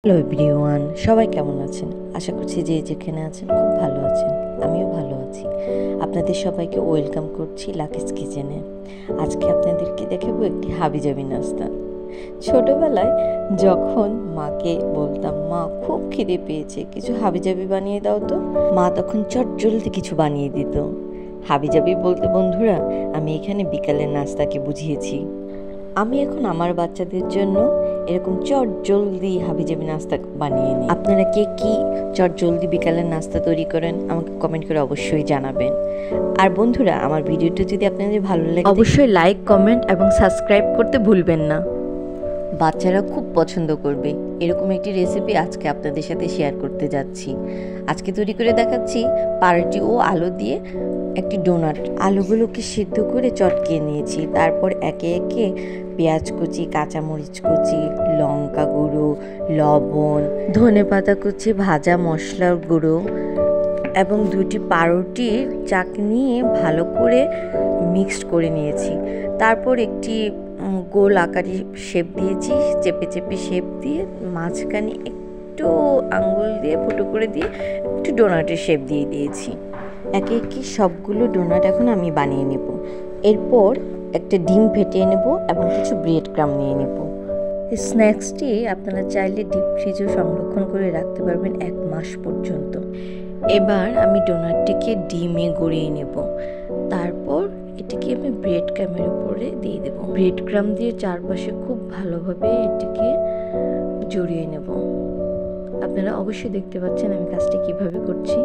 Hello everyone, সবাই কেমন আছেন? আশা করছি যে যেখানে আছেন খুব ভালো আছেন। আমিও ভালো আছি। আপনাদের সবাইকে ওয়েলকাম করছি লাকিস কিচেনে। আজকে আপনাদেরকে দেখাবো একটি হাবিজাবি নাস্তা। ছোটবেলায় যখন মাকে বলতাম, মা খুব খিদে পেয়েছে, কিছু হাবিজাবি বানিয়ে দাও তো, মা তখন চটজলদি কিছু বানিয়ে দিত। হাবিজাবি বলতে বন্ধুরা, আমি এখানে বিকালের নাস্তাকে বুঝিয়েছি। আমি এখন আমার বাচ্চাদের জন্য এরকম চটজলদি হাবিজাবি নাস্তা বানিয়ে নিই। আপনারা কে কি চটজলদি বিকালের নাস্তা তৈরি করেন আমাকে কমেন্ট করে অবশ্যই জানাবেন। আর বন্ধুরা, আমার ভিডিওটা যদি আপনাদের ভালো লাগে অবশ্যই লাইক, কমেন্ট এবং সাবস্ক্রাইব করতে ভুলবেন না। বাচ্চারা খুব পছন্দ করবে এরকম একটি রেসিপি আজকে আপনাদের সাথে শেয়ার করতে যাচ্ছি। আজকে তৈরি করে দেখাচ্ছি পাউরুটি ও আলু দিয়ে একটি ডোনাট। আলুগুলোকে সিদ্ধ করে চটকিয়ে নিয়েছি, তারপর একে একে পেঁয়াজ কুচি, কাঁচামরিচ কুচি, লঙ্কা গুঁড়ো, লবণ, ধনেপাতা কুচি, ভাজা মশলার গুঁড়ো এবং দুটি পাউরুটির চাক নিয়ে ভালো করে মিক্সড করে নিয়েছি। তারপর একটি গোল আকারে শেপ দিয়েছি, চেপে চেপে শেপ দিয়ে মাঝখানে একটু আঙ্গুল দিয়ে ফুটো করে দিয়ে একটু ডোনাটের শেপ দিয়ে দিয়েছি। একে একে সবগুলো ডোনাট এখন আমি বানিয়ে নেব। এরপর একটা ডিম ফেটিয়ে নেব এবং কিছু ব্রেড ক্রাম্ব নিয়ে নেব। এই স্ন্যাক্সটি আপনারা চাইলে ডিপ ফ্রিজেও সংরক্ষণ করে রাখতে পারবেন 1 মাস পর্যন্ত। এবার আমি ডোনাটটিকে ডিমে গড়িয়ে নেব। তারপর এটিকে আমি ব্রেড ক্রাম্বের উপরে দিয়ে দেব। ব্রেড ক্রাম্ব দিয়ে চারপাশে খুব ভালোভাবে এটিকে জড়িয়ে নেব। আপনারা অবশ্যই দেখতে পাচ্ছেন আমি কাজটি কিভাবে করছি।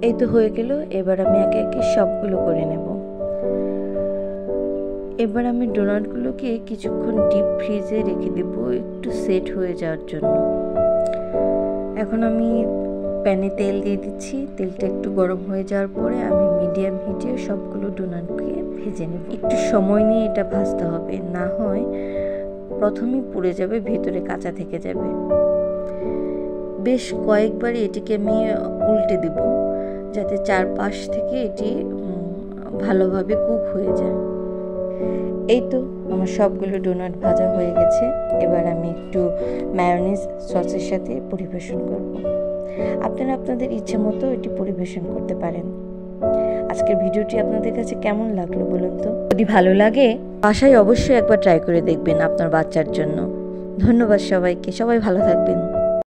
এই তো হয়ে গেল। এবার আমি একে একে সবগুলো করে নেব। এবার আমি ডোনাটগুলোকে কিছুক্ষণ ডিপ ফ্রিজে রেখে দেব একটু সেট হয়ে যাওয়ার জন্য। এখন আমি প্যানে তেল দিয়ে দিচ্ছি। তেলটা একটু গরম হয়ে যাওয়ার পরে আমি মিডিয়াম হিটে সবগুলো ডোনাটকে ভেজে নেব। একটু সময় নিয়ে এটা ভাজতে হবে, না হয় প্রথমেই পুড়ে যাবে, ভেতরে কাঁচা থেকে যাবে। বেশ কয়েকবারই এটিকে আমি উল্টে দেব যাতে চারপাশ থেকে এটি ভালোভাবে কুক হয়ে যায়। এই তো আমার সবগুলো ডোনাট ভাজা হয়ে গেছে। এবার আমি একটু মায়োনিজ সসের সাথে পরিবেশন করব। আপনারা আপনাদের ইচ্ছে মতো এটি পরিবেশন করতে পারেন। আজকের ভিডিওটি আপনাদের কাছে কেমন লাগলো বলুন তো? যদি ভালো লাগে বাসায় অবশ্যই একবার ট্রাই করে দেখবেন আপনার বাচ্চার জন্য। ধন্যবাদ সবাইকে, সবাই ভালো থাকবেন।